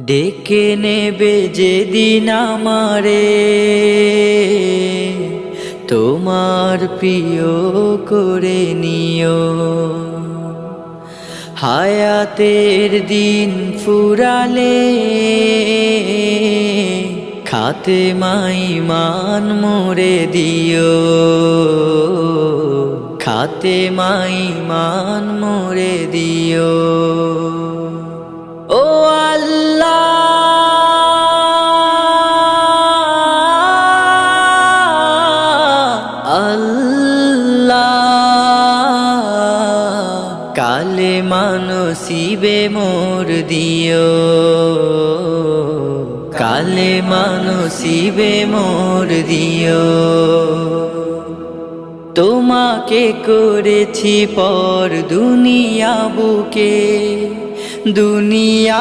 ডেকে নেবে যেদিন আমারে তোমার প্রিয় করে নিও। হায়াতের দিন ফুরালে খাতেমায় ঈমান মোরে দিও, খাতেমায় ঈমান মোরে দিও। ও আল্লাহ, কালেমা নসিবে মোর দিও, কালেমা নসিবে মোর দিও। তোমাকে করেছি পর দুনিয়া বুকে, দুনিয়া